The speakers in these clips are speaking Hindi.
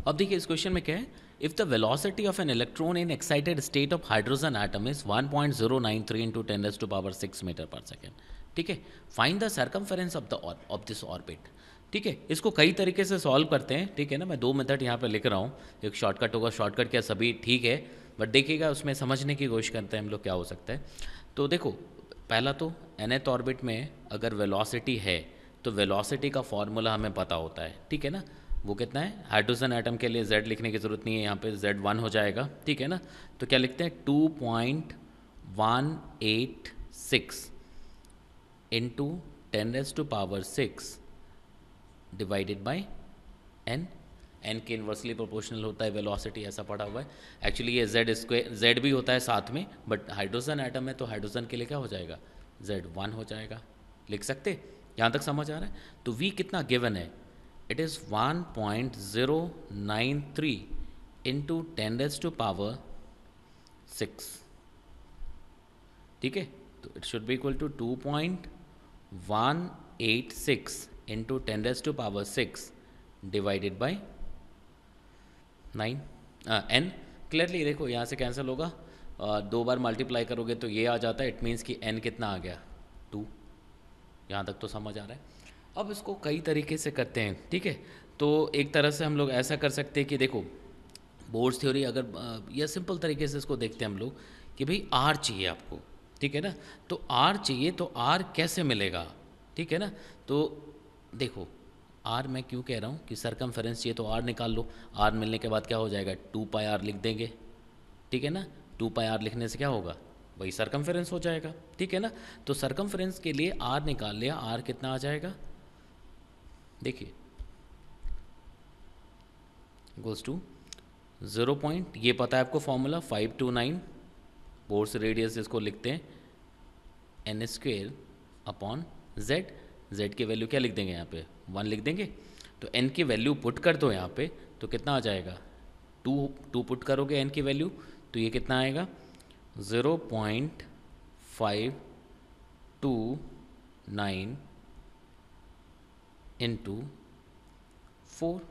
अब देखिए इस क्वेश्चन में क्या है, if the velocity of an electron in excited state of hydrogen atom is 1.093 into 10⁻⁶ metre per second. ठीक है, find the circumference of this orbit. ठीक है, इसको कई तरीके से सॉल्व करते हैं। ठीक है ना, मैं 2 मेथड यहाँ पे लिख रहा हूँ, एक शॉर्टकट होगा, शॉर्टकट क्या सभी ठीक है, बट देखिएगा उसमें समझने की कोशिश करते हैं हम लोग क्या हो सकता है। तो देखो पहला तो nth ऑर्बिट में अगर वेलोसिटी है तो वेलोसिटी का फॉर्मूला हमें पता होता है। ठीक है ना, वो कितना है, हाइड्रोजन एटम के लिए z लिखने की ज़रूरत नहीं है, यहाँ पे z1 हो जाएगा। ठीक है ना, तो क्या लिखते हैं 2.186 into 10⁻⁶ divided by n। n के इन्वर्सली प्रोपोर्शनल होता है वेलोसिटी, ऐसा पढ़ा हुआ है। एक्चुअली ये z भी होता है साथ में, बट हाइड्रोजन एटम है तो हाइड्रोजन के लिए क्या हो जाएगा, z1 हो जाएगा। लिख सकते, यहाँ तक समझ आ रहा है। तो v कितना गिवन है, इट इज़ 1.093 इंटू 10⁻⁶। ठीक है, तो it should be equal to 2.186 into 10⁻⁶ divided by 9 n। क्लियरली देखो यहाँ से कैंसिल होगा, 2 बार मल्टीप्लाई करोगे तो ये आ जाता है, इट मीन्स कि n कितना आ गया 2। यहाँ तक तो समझ आ रहा है। अब इसको कई तरीके से करते हैं। ठीक है, तो एक तरह से हम लोग ऐसा कर सकते हैं कि देखो बोर्ड्स थ्योरी अगर या सिंपल तरीके से इसको देखते हैं हम लोग कि भाई r चाहिए आपको। ठीक है ना, तो r चाहिए तो r कैसे मिलेगा। ठीक है ना, तो देखो r मैं क्यों कह रहा हूँ कि सरकमफेरेंस चाहिए तो r निकाल लो। r मिलने के बाद क्या हो जाएगा 2πr लिख देंगे। ठीक है ना, 2πr लिखने से क्या होगा, वही सरकमफेरेंस हो जाएगा। ठीक है ना, तो सरकमफेरेंस के लिए r निकाल लिया, r कितना आ जाएगा, देखिए गोज टू 0 पॉइंट, ये पता है आपको फॉर्मूला 529 बोर्स रेडियस इसको लिखते हैं n² अपॉन z। z की वैल्यू क्या लिख देंगे यहाँ पे 1 लिख देंगे। तो n की वैल्यू पुट कर दो यहाँ पे, तो कितना आ जाएगा 2 पुट करोगे n की वैल्यू, तो ये कितना आएगा 0.529 इंटू 4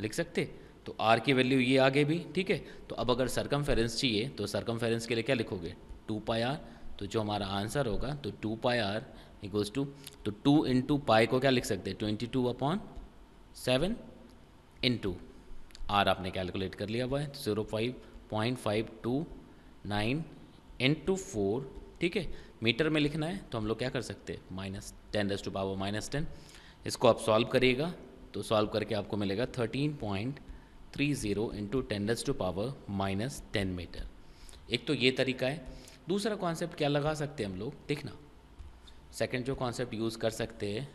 लिख सकते। तो r की वैल्यू ये आगे भी। ठीक है, तो अब अगर सरकमफेरेंस चाहिए तो सरकमफेरेंस के लिए क्या लिखोगे 2πr, तो जो हमारा आंसर होगा तो 2πr इक्वल्स टू, तो 2 इंटू पाई को क्या लिख सकते हैं 22/7 इंटू r आपने कैलकुलेट कर लिया हुआ है 0.529 इंटू 4। ठीक है, मीटर में लिखना है तो हम लोग क्या कर सकते हैं -10⁻⁻10। इसको आप सॉल्व करिएगा तो सॉल्व करके आपको मिलेगा 13.30 इंटू 10⁻⁻10 मीटर। एक तो ये तरीका है। दूसरा कॉन्सेप्ट क्या लगा सकते हैं हम लोग, देखना सेकंड जो कॉन्सेप्ट यूज़ कर सकते हैं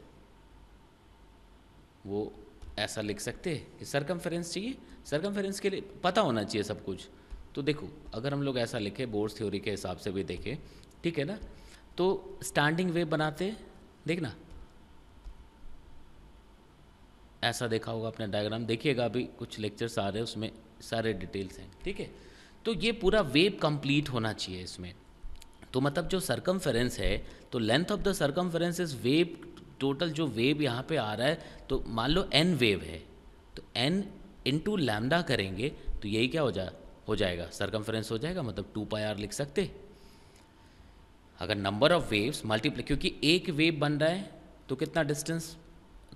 वो ऐसा लिख सकते हैं कि सरकमफेरेंस चाहिए, सरकमफेरेंस के लिए पता होना चाहिए सब कुछ। तो देखो अगर हम लोग ऐसा लिखें बोर्स थ्योरी के हिसाब से भी देखें, ठीक है ना, तो स्टैंडिंग वेव बनाते हैं, देखना ऐसा देखा होगा अपना डायग्राम, देखिएगा अभी कुछ लेक्चर्स आ रहे हैं उसमें सारे डिटेल्स हैं। ठीक है, तो ये पूरा वेव कंप्लीट होना चाहिए इसमें। तो मतलब जो सरकमफेरेंस है तो length of the circumference is wave, total जो वेव यहाँ पे आ रहा है, तो मान लो n वेव है तो n इंटू लैम्डा करेंगे तो यही क्या हो जाएगा सरकमफेरेंस हो जाएगा, मतलब 2πr लिख सकते। अगर नंबर ऑफ वेव्स मल्टीप्लाई, क्योंकि एक वेव बन रहा है तो कितना डिस्टेंस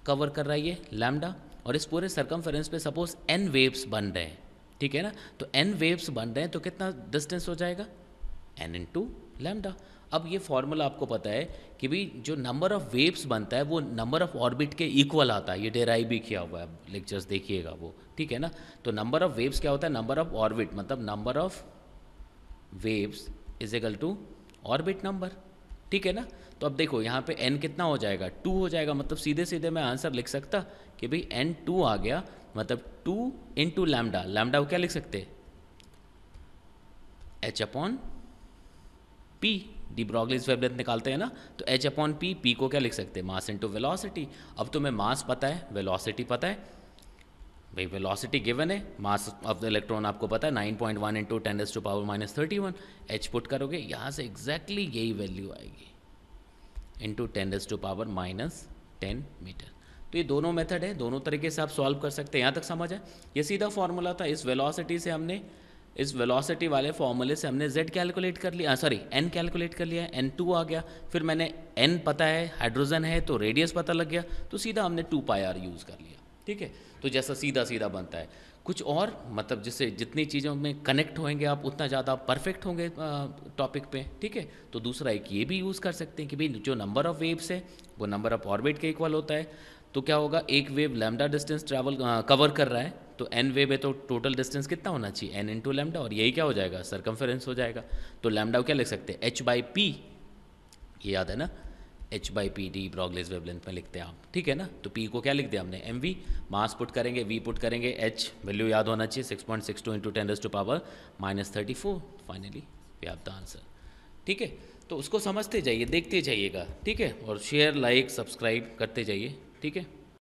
कवर कर रहा है ये लैम्डा, और इस पूरे सरकमफेरेंस पे सपोज n वेव्स बन रहे हैं। ठीक है ना, तो n वेव्स बन रहे हैं तो कितना डिस्टेंस हो जाएगा n इंटू लैम्डा। अब ये फॉर्मूला आपको पता है कि भी जो नंबर ऑफ वेव्स बनता है वो नंबर ऑफ ऑर्बिट के इक्वल आता है, ये डेराइव भी किया हुआ है, लेक्चर्स देखिएगा वो। ठीक है ना, तो नंबर ऑफ वेव्स क्या होता है, नंबर ऑफ ऑर्बिट, मतलब number of waves is equal to orbit number. ठीक है ना, तो अब देखो यहाँ पे n कितना हो जाएगा 2 हो जाएगा, मतलब सीधे सीधे मैं आंसर लिख सकता कि भाई n 2 आ गया, मतलब 2 इंटू लैम्डा, लैम्डा को क्या लिख सकते h/p, डी ब्रॉगलीज वेवलेंथ निकालते हैं ना, तो h/p, p को क्या लिख सकते हैं मास इंटू वेलोसिटी। अब तुम्हें मास पता है, वेलोसिटी पता है, भाई वेलोसिटी गिवन है, मास ऑफ द इलेक्ट्रॉन आपको पता है 9.1 इंटू 10⁻⁻31, h पुट करोगे यहाँ से एग्जैक्टली यही वैल्यू आएगी इंटू 10⁻⁻10 मीटर। तो तो ये दोनों मेथड है, दोनों तरीके से आप सॉल्व कर सकते हैं। यहाँ तक समझ है? ये सीधा फॉर्मूला था। इस वेलोसिटी से हमने, इस वेलोसिटी वाले फॉर्मूले से हमने z कैलकुलेट कर लिया, सॉरी n कैलकुलेट कर लिया, n2 आ गया। फिर मैंने n पता है, हाइड्रोजन है तो रेडियस पता लग गया, तो सीधा हमने 2πr यूज़ कर लिया। ठीक है, तो जैसा सीधा सीधा बनता है। कुछ और मतलब जिससे जितनी चीज़ों में कनेक्ट होंगे आप उतना ज़्यादा परफेक्ट होंगे टॉपिक पे। ठीक है, तो दूसरा एक ये भी यूज़ कर सकते हैं कि भाई जो नंबर ऑफ़ वेव्स है वो नंबर ऑफ ऑर्बिट के इक्वल होता है। तो क्या होगा, एक wave lambda distance travel cover कर रहा है, तो n वेव है तो टोटल डिस्टेंस कितना होना चाहिए, n इंटू लैम्डा, और यही क्या हो जाएगा, सरकमफेरेंस हो जाएगा। तो लैम्डा को क्या लिख सकते हैं, h/p, ये याद है ना, h/p डी ब्रॉगलीज वेवलेंथ में लिखते हैं आप। ठीक है ना, तो p को क्या लिख दिया हमने, mv, मास पुट करेंगे, v पुट करेंगे, h वैल्यू याद होना चाहिए 6.62 into 10⁻⁻34। Finally we have the answer. ठीक है, तो उसको समझते जाइए, देखते जाइएगा। ठीक है, और शेयर, लाइक, सब्सक्राइब करते जाइए। ठीक है।